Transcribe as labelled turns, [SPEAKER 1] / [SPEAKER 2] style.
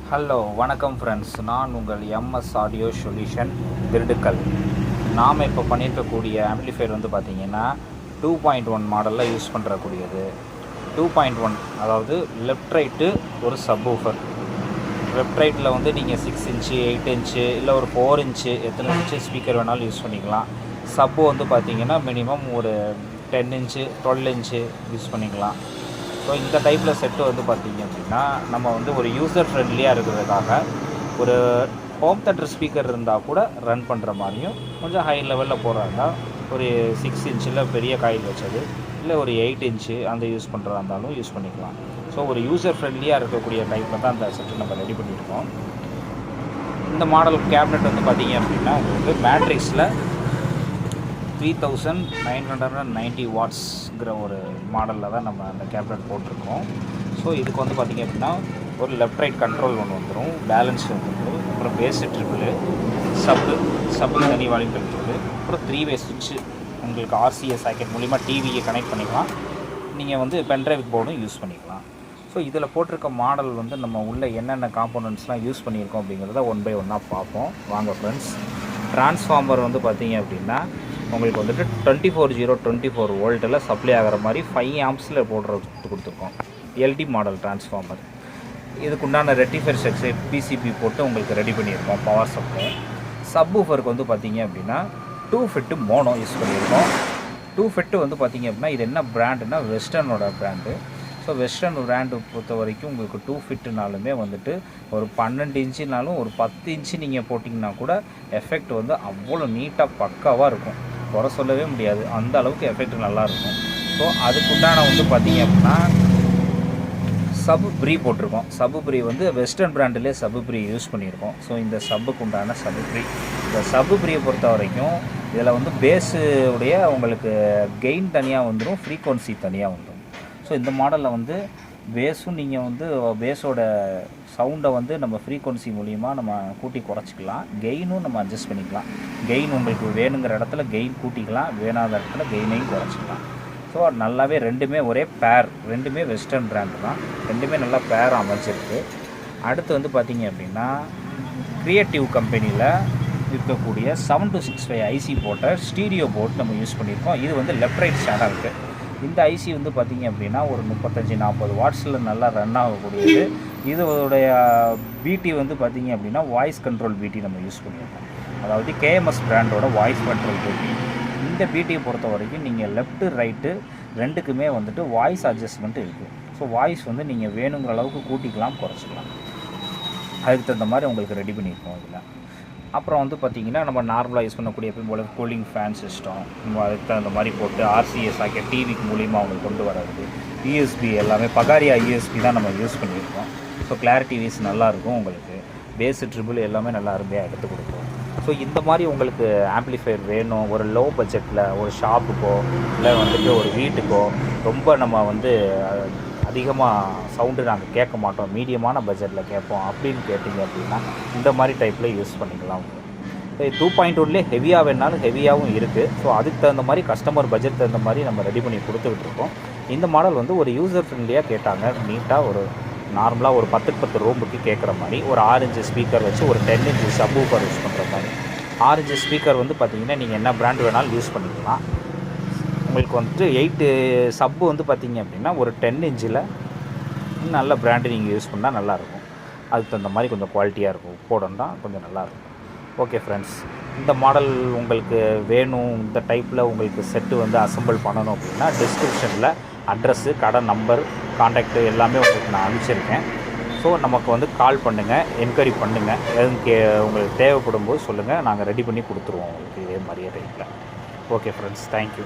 [SPEAKER 1] Hello வணக்கம் friends, நான் உங்கள் எம்எஸ் ஆடியோ சொல்யூஷன் திண்டுக்கல். நாம் இப்போ பண்ணியிருக்கக்கூடிய ஆம்ப்ளிஃபையர் வந்து பார்த்திங்கன்னா 2.1 மாடலில் யூஸ் பண்ணுறக்கூடியது. 2.1 அதாவது லெஃப்ட் ரைட்டு ஒரு சப்வூஃபர். லெஃப்ட் ரைட்டில் வந்து நீங்கள் 6 இன்ச்சு 8 இன்ச்சு இல்லை ஒரு 4 இன்ச்சு எத்தனை இன்ச்சு ஸ்பீக்கர் வேணாலும் யூஸ் பண்ணிக்கலாம். சப்பு வந்து பார்த்திங்கன்னா மினிமம் ஒரு 10 இன்ச்சு 12 இன்ச்சு யூஸ் பண்ணிக்கலாம். ஸோ இந்த டைப்பில் செட்டு வந்து பார்த்திங்க அப்படின்னா நம்ம வந்து ஒரு யூசர் ஃப்ரெண்ட்லியாக இருக்கிறதுக்காக ஒரு ஹோம் தேட்டர் ஸ்பீக்கர் இருந்தால் கூட ரன் பண்ணுற மாதிரியும், கொஞ்சம் ஹை லெவலில் போகிறாங்க ஒரு 6 இன்ச்சில் பெரிய காயில் வச்சது இல்லை ஒரு 8 இன்ச்சு அந்த யூஸ் பண்ணுறதா இருந்தாலும் யூஸ் பண்ணிக்கலாம். ஸோ ஒரு யூசர் ஃப்ரெண்ட்லியாக இருக்கக்கூடிய டைப்பில் தான் அந்த செட்டு நம்ம ரெடி பண்ணியிருக்கோம். இந்த மாடல் கேபினெட் வந்து பார்த்திங்க அப்படின்னா உங்களுக்கு மேட்ரிக்ஸில் 3990 வாட்ஸ்ங்கிற ஒரு மாடலில் தான் நம்ம அந்த கேபினெட் போட்டிருக்கோம். ஸோ இதுக்கு வந்து பார்த்திங்க அப்படின்னா ஒரு லெஃப்ட் ரைட் கண்ட்ரோல் ஒன்று வந்துடும், பேலன்ஸ் வந்துடும், அப்புறம் பேஸ் ட்ரிபிள், சப்புக்கு தனி வால்யூம் கண்ட்ரோல், அப்புறம் 3-வே சுவிட்சு. உங்களுக்கு ஆர்சிஎஸ் சாக்கெட் மூலிமா டிவியை கனெக்ட் பண்ணிக்கலாம். நீங்கள் வந்து பென்ட்ரைவ் போர்டும் யூஸ் பண்ணிக்கலாம். ஸோ இதில் போட்டிருக்க மாடல் வந்து நம்ம உள்ள என்னென்ன காம்போனன்ட்ஸ்லாம் யூஸ் பண்ணியிருக்கோம் அப்படிங்கிறத ஒன் பை ஒன்னாக பார்ப்போம் வாங்க ஃப்ரெண்ட்ஸ். டிரான்ஸ்ஃபார்மர் வந்து பார்த்திங்க அப்படின்னா உங்களுக்கு வந்துட்டு 24 வோல்ட்டில் சப்ளை ஆகிற மாதிரி 5 ஆம்ப்ஸில் போடுறது கொடுத்துருக்கோம். LD model transformer. இதுக்குண்டான ரெக்டிஃபையர் செக்ஷன் பிசிபி போட்டு உங்களுக்கு ரெடி பண்ணியிருக்கோம் பவர் சப்ளை. சப்வூஃபருக்கு வந்து பார்த்திங்க அப்படின்னா 2 ஃபிட்டு மோனோ யூஸ் பண்ணியிருக்கோம். 2 ஃபிட்டு வந்து பார்த்திங்க அப்படின்னா இது என்ன பிராண்டுனா வெஸ்டர்னோட பிராண்டு. ஸோ வெஸ்டர்ன் பிராண்டு பொறுத்த வரைக்கும் உங்களுக்கு 2 ஃபிட்டுனாலுமே வந்துட்டு ஒரு 12 இன்ச்சுனாலும் ஒரு 10 இன்ச்சு நீங்கள் போட்டிங்கன்னா கூட எஃபெக்ட் வந்து அவ்வளோ நீட்டாக பக்காவாக இருக்கும். குறை சொல்லவே முடியாது, அந்த அளவுக்கு எஃபெக்ட் நல்லாயிருக்கும். ஸோ அதுக்குண்டான வந்து பார்த்திங்க அப்படின்னா சப்பு ப்ரீ போட்டிருக்கோம். சப்பு ப்ரீ வந்து வெஸ்டர்ன் பிராண்டிலே சப்பு ப்ரீ யூஸ் பண்ணியிருக்கோம். ஸோ இந்த சப்புக்கு உண்டான சப்பு ப்ரீ. இந்த சப்பு ப்ரீயை பொறுத்த வரைக்கும் இதில் வந்து பேஸுடைய உங்களுக்கு கெயின் தனியாக வந்துடும், ஃப்ரீக்வன்சி தனியாக வந்துடும். ஸோ இந்த மாடலில் வந்து பேஸும் நீங்கள் வந்து பேஸோட சவுண்டை வந்து நம்ம ஃப்ரீக்வன்சி மூலிமா நம்ம கூட்டி குறைச்சிக்கலாம். கெயினும் நம்ம அட்ஜஸ்ட் பண்ணிக்கலாம். கெயின் உங்களுக்கு வேணுங்கிற இடத்துல கெயின் கூட்டிக்கலாம், வேணாத இடத்துல கெயினையும் குறைச்சிக்கலாம். ஸோ நல்லாவே ரெண்டுமே ஒரே பேர், ரெண்டுமே வெஸ்டர்ன் பிராண்டு தான், ரெண்டுமே நல்லா பேர் அமைச்சிருக்கு. அடுத்து வந்து பார்த்திங்க அப்படின்னா க்ரியேட்டிவ் கம்பெனியில் இருக்கக்கூடிய 7265 ஐசி போட்ட ஸ்டீரியோ போர்ட் நம்ம யூஸ் பண்ணியிருக்கோம். இது வந்து லெஃப்ட் ரைட் சேனலுக்கு. இந்த ஐசி வந்து பார்த்திங்க அப்படின்னா ஒரு 35-40 வாட்ஸில் நல்லா ரன் ஆகக்கூடியது. இதோடைய பிடி வந்து பார்த்திங்க அப்படின்னா வாய்ஸ் கண்ட்ரோல் பிடி நம்ம யூஸ் பண்ணியிருக்கோம். அதாவது கேஎம்எஸ் பிராண்டோட வாய்ஸ் கண்ட்ரோல் பிடி. இந்த பிடியை பொறுத்த வரைக்கும் நீங்கள் லெஃப்ட்டு ரைட்டு ரெண்டுக்குமே வந்துட்டு வாய்ஸ் அட்ஜஸ்ட்மெண்ட் இருக்குது. ஸோ வாய்ஸ் வந்து நீங்கள் வேணுங்கிற அளவுக்கு கூட்டிக்கலாம், குறைச்சிக்கலாம். அதுக்கு தகுந்த மாதிரி உங்களுக்கு ரெடி பண்ணியிருக்கோம் இதில். அப்புறம் வந்து பார்த்திங்கன்னா நம்ம நார்மலாக யூஸ் பண்ணக்கூடிய எப்பயும் போல கூலிங் ஃபேன் சிஸ்டம் நம்ம அதுக்கு தகுந்த மாதிரி போட்டு ஆர்சிஎஸ் சாக்கெட் டிவிக்கு மூலிமா அவங்களுக்கு கொண்டு வர்றது. யூஎஸ்பி எல்லாமே பகாரியா யூஎஸ்பி தான் நம்ம யூஸ் பண்ணியிருக்கோம். ஸோ கிளாரிட்டி வைஸ் நல்லாயிருக்கும். உங்களுக்கு பேஸ் ட்ரிபிள் எல்லாமே நல்லா அருமையாக எடுத்து கொடுக்கும். ஸோ இந்த மாதிரி உங்களுக்கு ஆம்ப்ளிஃபையர் வேணும் ஒரு லோ பட்ஜெட்டில், ஒரு ஷாப்புக்கோ இல்லை வந்துட்டு ஒரு வீட்டுக்கோ, ரொம்ப நம்ம வந்து அதிகமாக சவுண்டு நாங்கள் கேட்க மாட்டோம், மீடியமான பட்ஜெட்டில் கேட்போம் அப்படின்னு கேட்டிங்க அப்படின்னா இந்த மாதிரி டைப்பில் யூஸ் பண்ணிக்கலாம். 2.1 ஹெவியாக வேணாலும் ஹெவியாகவும் இருக்குது. ஸோ அதுக்கு தகுந்த மாதிரி கஸ்டமர் பட்ஜெட் தகுந்த மாதிரி நம்ம ரெடி பண்ணி கொடுத்துக்கிட்டுருக்கோம். இந்த மாடல் வந்து ஒரு யூசர் ஃப்ரெண்ட்லியாக கேட்டாங்க, நீட்டாக ஒரு நார்மலாக ஒரு 10 ரூமுக்கு கேட்குற மாதிரி ஒரு 6 இன்ச்சு ஸ்பீக்கர் வச்சு ஒரு 10 இன்ச்சு சப்வூஃபர் யூஸ் பண்ணுற மாதிரி. 6 இன்ச்சு ஸ்பீக்கர் வந்து பார்த்திங்கன்னா நீங்கள் என்ன பிராண்ட் வேணாலும் யூஸ் பண்ணிக்கலாம். உங்களுக்கு வந்துட்டு 8 சப்பு வந்து பார்த்திங்க அப்படின்னா ஒரு 10 இன்ச்சில் நல்ல பிராண்டு நீங்கள் யூஸ் பண்ணால் நல்லாயிருக்கும். அதுக்கு தகுந்த மாதிரி கொஞ்சம் குவாலிட்டியாக இருக்கும், போடணுன்னா கொஞ்சம் நல்லாயிருக்கும். ஓகே ஃப்ரெண்ட்ஸ், இந்த மாடல் உங்களுக்கு வேணும், இந்த டைப்பில் உங்களுக்கு செட்டு வந்து அசம்பிள் பண்ணணும் அப்படின்னா டிஸ்கிரிப்ஷனில் அட்ரஸ்ஸு, கடை நம்பர், கான்டாக்டு எல்லாமே உங்களுக்கு நான் அனுப்பிச்சிருக்கேன். ஸோ நமக்கு வந்து கால் பண்ணுங்கள், என்கொயரி பண்ணுங்கள். எதுவும் உங்களுக்கு தேவைப்படும் போது சொல்லுங்கள், நாங்கள் ரெடி பண்ணி கொடுத்துருவோம் உங்களுக்கு இதே மாதிரியே டைப்பில். Okay friends, thank you.